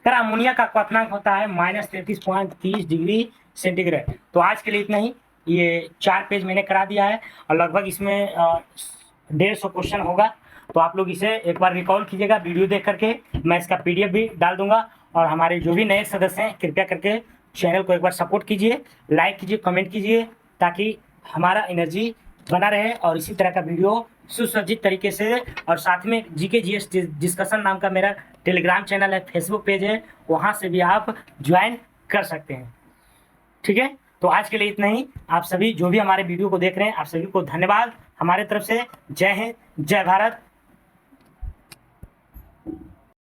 Ammonia का क्वथनांक होता है -33.30 डिग्री सेंटीग्रेड। तो आज के लिए इतना ही। ये 4 पेज मैंने करा दिया है और लगभग इसमें 150 क्वेश्चन होगा। तो आप लोग इसे एक बार रिकॉल कीजिएगा वीडियो देख करके। मैं इसका PDF भी डाल दूंगा और हमारे जो भी नए सदस्य हैं कृपया करके चैनल को एक बार सपोर्ट कीजिए, लाइक कीजिए, कमेंट कीजिए, ताकि हमारा एनर्जी बना रहे और इसी तरह का वीडियो सुसज्जित तरीके से। और साथ में जीके जीएस डिस्कशन नाम का मेरा टेलीग्राम चैनल है, फेसबुक पेज है, वहाँ से भी आप ज्वाइन कर सकते हैं। ठीक है, तो आज के लिए इतना ही। आप सभी जो भी हमारे वीडियो को देख रहे हैं, आप सभी को धन्यवाद हमारे तरफ से। जय हिंद, जय भारत।